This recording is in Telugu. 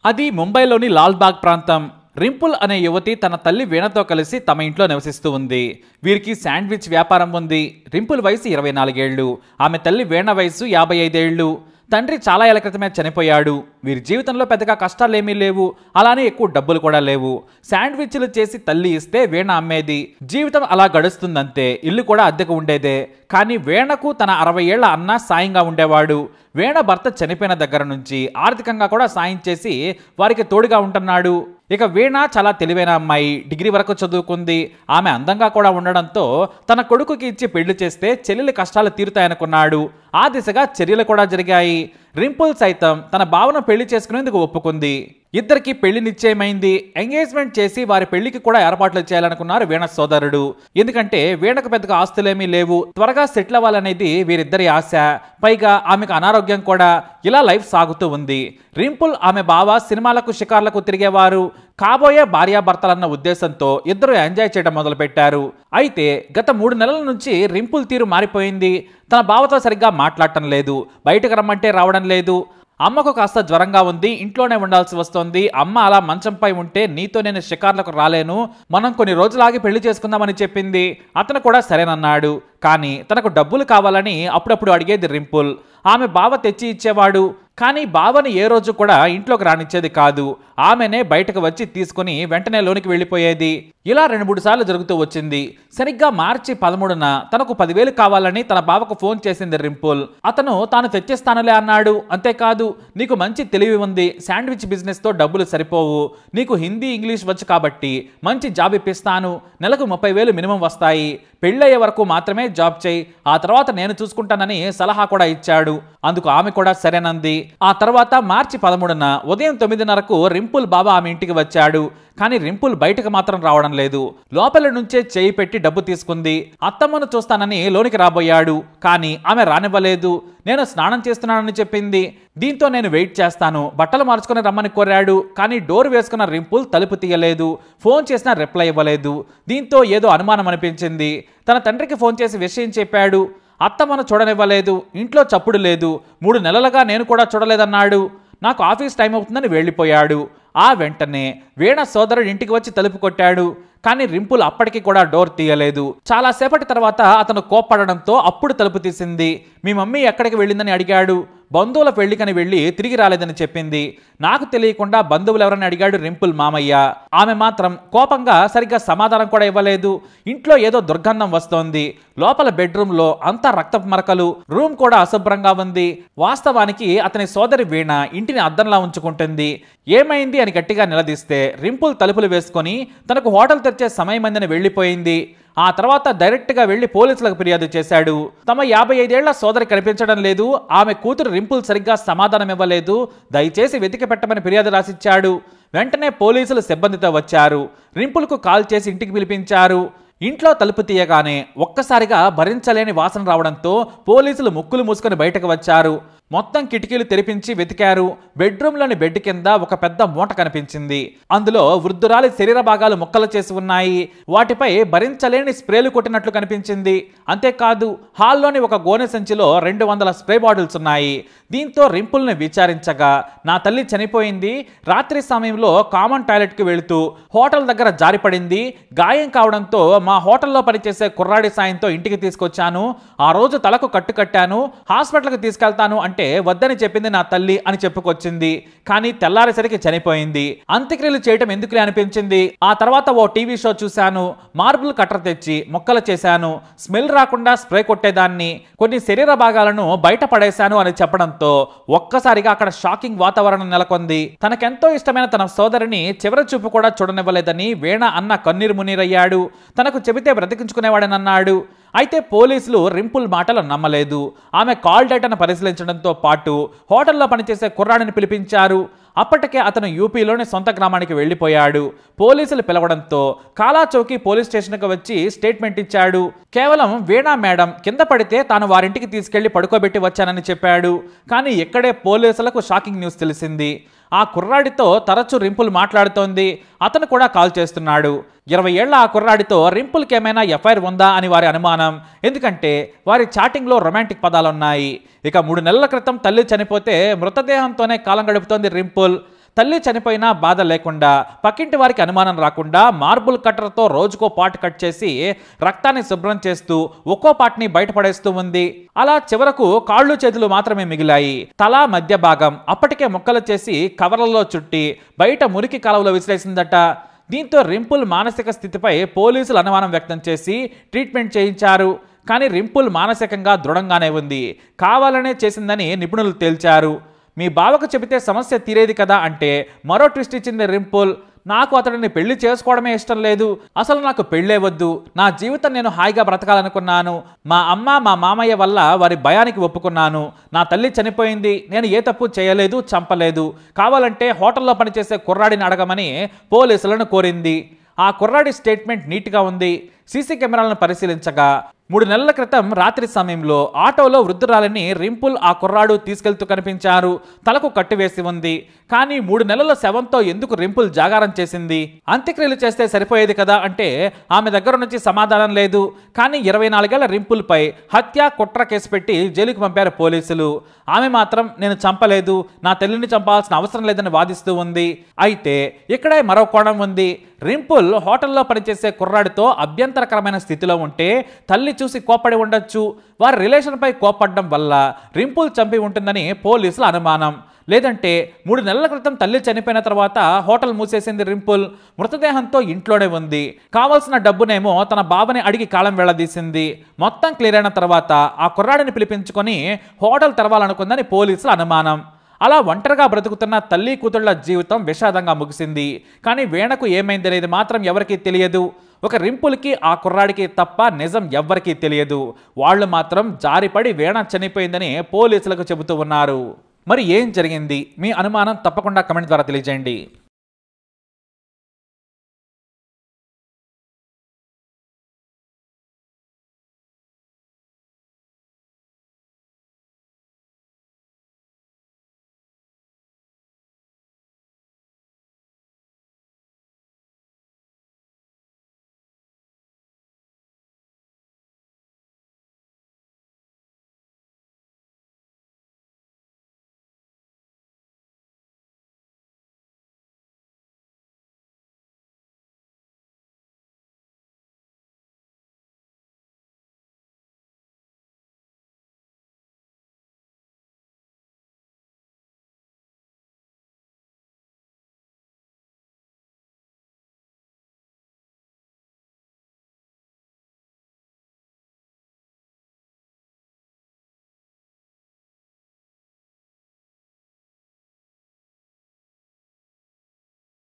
అది ముంబైలోని లాల్బాగ్ ప్రాంతం. రింపుల్ అనే యువతి తన తల్లి వీణతో కలిసి తమ ఇంట్లో నివసిస్తూ ఉంది. వీరికి శాండ్విచ్ వ్యాపారం ఉంది. రింపుల్ వయసు 24 ఏళ్లు. ఆమె తల్లి వీణ వయసు 55 ఏళ్లు. తండ్రి చాలా ఏళ్ల క్రితమే చనిపోయాడు. వీరి జీవితంలో పెద్దగా కష్టాలేమీ లేవు. అలానే ఎక్కువ డబ్బులు కూడా లేవు. శాండ్విచ్లు చేసి తల్లి ఇస్తే వీణ అమ్మేది. జీవితం అలా గడుస్తుందంతే. ఇల్లు కూడా అద్దెకు ఉండేదే. కానీ వీణకు తన 60 ఏళ్ల అన్న సాయంగా ఉండేవాడు. వీణ భర్త చనిపోయిన దగ్గర నుంచి ఆర్థికంగా కూడా సాయం చేసి వారికి తోడుగా ఉంటున్నాడు. ఇక వీణ చాలా తెలివైన అమ్మాయి. డిగ్రీ వరకు చదువుకుంది. ఆమె అందంగా కూడా ఉండడంతో తన కొడుకుకి ఇచ్చి పెళ్లి చేస్తే చెల్లెలి కష్టాలు తీరుతాయనుకున్నాడు. ఆ దిశగా చర్యలు కూడా జరిగాయి. రింపుల్ సైతం తన భావన పెళ్లి చేసుకునేందుకు ఒప్పుకుంది. ఇద్దరికి పెళ్లి నిశ్చయమైంది. ఎంగేజ్మెంట్ చేసి వారి పెళ్లికి కూడా ఏర్పాట్లు చేయాలనుకున్నారు వీణ సోదరుడు. ఎందుకంటే వీణకు పెద్దగా ఆస్తులేమీ లేవు. త్వరగా సెటిల్ అవ్వాలనేది వీరిద్దరి ఆశ. పైగా ఆమెకు అనారోగ్యం కూడా. ఇలా లైఫ్ సాగుతూ ఉంది. రింపుల్ ఆమె బావ సినిమాలకు షికార్లకు తిరిగేవారు. కాబోయే భార్యాభర్తలన్న ఉద్దేశంతో ఇద్దరు ఎంజాయ్ చేయడం మొదలుపెట్టారు. అయితే గత 3 నెలల నుంచి రింపుల్ తీరు మారిపోయింది. తన బావతో సరిగ్గా మాట్లాడటం లేదు. బయటకు రమ్మంటే రావడం లేదు. అమ్మకు కాస్త జ్వరంగా ఉంది. ఇంట్లోనే ఉండాల్సి వస్తోంది. అమ్మ అలా మంచంపై ఉంటే నీతో నేను షికార్లకు రాలేను. మనం కొన్ని రోజులాగి పెళ్లి చేసుకుందామని చెప్పింది. అతను కూడా సరేనన్నాడు. కానీ తనకు డబ్బులు కావాలని అప్పుడప్పుడు అడిగేది రింపుల్. ఆమె బావ తెచ్చి ఇచ్చేవాడు. కానీ బావని ఏ రోజు కూడా ఇంట్లోకి రానిచ్చేది కాదు. ఆమెనే బయటకు వచ్చి తీసుకుని వెంటనే లోనికి వెళ్ళిపోయేది. ఇలా 2-3 సార్లు జరుగుతూ వచ్చింది. సరిగ్గా మార్చి 13న తనకు 10,000 కావాలని తన బావకు ఫోన్ చేసింది రింపుల్. అతను తాను తెచ్చిస్తానులే అన్నాడు. అంతేకాదు, నీకు మంచి తెలివి ఉంది. శాండ్విచ్ బిజినెస్ తో డబ్బులు సరిపోవు. నీకు హిందీ ఇంగ్లీష్ వచ్చు కాబట్టి మంచి జాబ్ ఇప్పిస్తాను. నెలకు 30,000 మినిమం వస్తాయి. పెళ్ళయ్యే వరకు మాత్రమే జాబ్ చేయి. ఆ తర్వాత నేను చూసుకుంటానని సలహా కూడా ఇచ్చాడు. అందుకు ఆమె కూడా సరేనంది. ఆ తర్వాత మార్చి 13న ఉదయం 9:30కు రింపుల్ బాబా ఆమె ఇంటికి వచ్చాడు. కానీ రింపుల్ బయటకు మాత్రం రావడం లేదు. లోపల నుంచే చేయి పెట్టి డబ్బు తీసుకుంది. అత్తమ్మను చూస్తానని లోనికి రాబోయాడు. కానీ ఆమె రానివ్వలేదు. నేను స్నానం చేస్తున్నానని చెప్పింది. దీంతో నేను వెయిట్ చేస్తాను, బట్టలు మార్చుకుని రమ్మని కోరాడు. కానీ డోర్ వేసుకున్న రింపుల్ తలుపు తీయలేదు. ఫోన్ చేసినా రిప్లై ఇవ్వలేదు. దీంతో ఏదో అనుమానం అనిపించింది. తన తండ్రికి ఫోన్ చేసి విషయం చెప్పాడు. అత్తమ్మను చూడనివ్వలేదు. ఇంట్లో చప్పుడు లేదు. 3 నెలలుగా నేను కూడా చూడలేదన్నాడు. నాకు ఆఫీస్ టైం అవుతుందని వెళ్ళిపోయాడు. ఆ వెంటనే వీణ సోదరుడు ఇంటికి వచ్చి తలుపు కొట్టాడు. కానీ రింపుల్ అప్పటికి కూడా డోర్ తీయలేదు. చాలాసేపటి తర్వాత అతను కోప్పడడంతో అప్పుడు తలుపు తీసింది. మీ మమ్మీ ఎక్కడికి వెళ్ళిందని అడిగాడు. బంధువుల పెళ్లికని వెళ్ళి తిరిగి రాలేదని చెప్పింది. నాకు తెలియకుండా బంధువులు ఎవరని అడిగాడు రింపుల్ మామయ్య. ఆమె మాత్రం కోపంగా సరిగ్గా సమాధానం కూడా ఇవ్వలేదు. ఇంట్లో ఏదో దుర్గంధం వస్తోంది. లోపల బెడ్రూమ్లో అంతా రక్తపు మరకలు. రూమ్ కూడా అశుభ్రంగా ఉంది. వాస్తవానికి అతని సోదరి వీణ ఇంటిని అద్దంలా ఉంచుకుంటుంది. ఏమైంది అని గట్టిగా నిలదీస్తే రింపుల్ తలుపులు వేసుకొని తనకు హోటల్ తెరిచే సమయమైందని వెళ్ళిపోయింది. ఆ తర్వాత డైరెక్ట్గా వెళ్లి పోలీసులకు ఫిర్యాదు చేశాడు. తమ 55 ఏళ్ల సోదరి కనిపించడం లేదు. ఆమె కూతురు రింపుల్ సరిగ్గా సమాధానం ఇవ్వలేదు. దయచేసి వెతికి పెట్టమని ఫిర్యాదు రాసిచ్చాడు. వెంటనే పోలీసులు సిబ్బందితో వచ్చారు. రింపుల్కు కాల్ చేసి ఇంటికి పిలిపించారు. ఇంట్లో తలుపు తీయగానే ఒక్కసారిగా భరించలేని వాసన రావడంతో పోలీసులు ముక్కులు మూసుకొని బయటకు వచ్చారు. మొత్తం కిటికీలు తెరిపించి వెతికారు. బెడ్రూమ్లోని బెడ్ కింద ఒక పెద్ద మూట కనిపించింది. అందులో వృద్ధురాలి శరీర భాగాలు ముక్కలు చేసి ఉన్నాయి. వాటిపై భరించలేని స్ప్రేలు కొట్టినట్లు కనిపించింది. అంతేకాదు, హాల్లోని ఒక గోనె సంచిలో 200 స్ప్రే బాటిల్స్ ఉన్నాయి. దీంతో రింపుల్ని విచారించగా, నా తల్లి చనిపోయింది. రాత్రి సమయంలో కామన్ టాయిలెట్కి వెళుతూ హోటల్ దగ్గర జారిపడింది. గాయం కావడంతో మా హోటల్లో పనిచేసే కుర్రాడి సాయంతో ఇంటికి తీసుకొచ్చాను. ఆ రోజు తలకు కట్టు కట్టాను. హాస్పిటల్కి తీసుకెళ్తాను అంటే వద్దని చెప్పింది నా తల్లి అని చెప్పుకొచ్చింది. కానీ తెల్లారేసరికి చనిపోయింది. అంత్యక్రియలు చేయటం ఎందుకులే అనిపించింది. ఆ తర్వాత ఓ టీవీ షో చూశాను. మార్బుల్ కట్టర్ తెచ్చి మొక్కలు చేశాను. స్మెల్ రాకుండా స్ప్రే కొట్టేదాన్ని. కొన్ని శరీర భాగాలను బయట పడేశాను అని చెప్పడంతో ఒక్కసారిగా అక్కడ షాకింగ్ వాతావరణం నెలకొంది. తనకెంతో ఇష్టమైన తన సోదరిని చివరి చూపు కూడా చూడనివ్వలేదని వీణ అన్న కన్నీరు మున్నీరయ్యాడు. తనకు చెబితే బ్రతికించుకునేవాడనన్నాడు. అయితే పోలీసులు రింపుల్ మాటలు నమ్మలేదు. ఆమె కాల్ డేటాను పరిశీలించడంతో పాటు హోటల్లో పనిచేసే కుర్రాడిని పిలిపించారు. అప్పటికే అతను యూపీలోని సొంత గ్రామానికి వెళ్ళిపోయాడు. పోలీసులు పిలవడంతో కాలాచౌకి పోలీస్ స్టేషన్కి వచ్చి స్టేట్మెంట్ ఇచ్చాడు. కేవలం వీణా మేడం కింద పడితే తాను వారింటికి తీసుకెళ్లి పడుకోబెట్టి వచ్చానని చెప్పాడు. కానీ ఇక్కడే పోలీసులకు షాకింగ్ న్యూస్ తెలిసింది. ఆ కుర్రాడితో తరచూ రింపుల్ మాట్లాడుతోంది. అతను కూడా కాల్ చేస్తున్నాడు. 20 ఏళ్ల ఆ కుర్రాడితో రింపుల్కి ఏమైనా ఎఫ్ఐఆర్ ఉందా అని వారి అనుమానం. ఎందుకంటే వారి చాటింగ్లో రొమాంటిక్ పదాలున్నాయి. ఇక 3 నెలల క్రితం తల్లి చనిపోతే మృతదేహంతోనే కాలం గడుపుతోంది రింపుల్. తల్లి చనిపోయినా బాధ లేకుండా, పక్కింటి వారికి అనుమానం రాకుండా మార్బుల్ కట్టర్తో రోజుకో పార్ట్ కట్ చేసి రక్తాన్ని శుభ్రం చేస్తూ ఒక్కో పార్ట్ని బయటపడేస్తూ ఉంది. అలా చివరకు కాళ్ళు చేతులు మాత్రమే మిగిలాయి. తల మధ్య భాగం అప్పటికే ముక్కలు చేసి కవర్లలో చుట్టి బయట మురికి కాలువలో విసిరేసిందట. దీంతో రింపుల్ మానసిక స్థితిపై పోలీసులు అనుమానం వ్యక్తం చేసి ట్రీట్మెంట్ చేయించారు. కానీ రింపుల్ మానసికంగా దృఢంగానే ఉంది. కావాలనే చేసిందని నిపుణులు తేల్చారు. మీ బావకు చెబితే సమస్య తీరేది కదా అంటే మరో ట్విస్ట్ ఇచ్చింది రింపుల్. నాకు అతడిని పెళ్లి చేసుకోవడమే ఇష్టం లేదు, అసలు నాకు పెళ్ళే వద్దు, నా జీవితం నేను హాయిగా బ్రతకాలనుకున్నాను. మా అమ్మ మా మామయ్య వల్ల వారి భయానికి ఒప్పుకున్నాను. నా తల్లి చనిపోయింది, నేను ఏ తప్పు చేయలేదు, చంపలేదు. కావాలంటే హోటల్లో పనిచేసే కుర్రాడిని అడగమని పోలీసులను కోరింది. ఆ కుర్రాడి స్టేట్మెంట్ నీట్గా ఉంది. సీసీ కెమెరాలను పరిశీలించగా 3 నెలల క్రితం రాత్రి సమయంలో ఆటోలో వృద్ధురాలిని రింపుల్ ఆ కుర్రాడు తీసుకెళ్తూ కనిపించారు. తలకు కట్టివేసి ఉంది. కానీ 3 నెలల శవంతో ఎందుకు రింపుల్ జాగారం చేసింది? అంత్యక్రియలు చేస్తే సరిపోయేది కదా అంటే ఆమె దగ్గర నుంచి సమాధానం లేదు. కానీ 24 ఏళ్ల రింపుల్పై హత్య కుట్ర కేసు పెట్టి జైలుకు పంపారు పోలీసులు. ఆమె మాత్రం నేను చంపలేదు, నా తల్లిని చంపాల్సిన అవసరం లేదని వాదిస్తూ ఉంది. అయితే ఇక్కడే మరో కోణం ఉంది. రింపుల్ హోటల్లో పనిచేసే కుర్రాడితో అభ్యంతరకరమైన స్థితిలో ఉంటే తల్లి చూసి కోప్పడి ఉండొచ్చు. వారి రిలేషన్పై కోప్పడడం వల్ల రింపుల్ చంపి ఉంటుందని పోలీసుల అనుమానం. లేదంటే 3 నెలల క్రితం తల్లి చనిపోయిన తర్వాత హోటల్ మూసేసింది రింపుల్. మృతదేహంతో ఇంట్లోనే ఉంది. కావాల్సిన డబ్బునేమో తన బావని అడిగి కాలం వెళ్లదీసింది. మొత్తం క్లియర్ అయిన తర్వాత ఆ కుర్రాడిని పిలిపించుకొని హోటల్ తెరవాలనుకుందని పోలీసుల అనుమానం. అలా ఒంటరిగా బ్రతుకుతున్న తల్లి కూతుళ్ల జీవితం విషాదంగా ముగిసింది. కానీ వీణకు ఏమైందనేది మాత్రం ఎవరికీ తెలియదు. ఒక రింపుల్కి ఆ కుర్రాడికి తప్ప నిజం ఎవ్వరికీ తెలియదు. వాళ్ళు మాత్రం జారిపడి వీణ చనిపోయిందని పోలీసులకు చెబుతూ ఉన్నారు. మరి ఏం జరిగింది? మీ అనుమానం తప్పకుండా కమెంట్ ద్వారా తెలియజేయండి.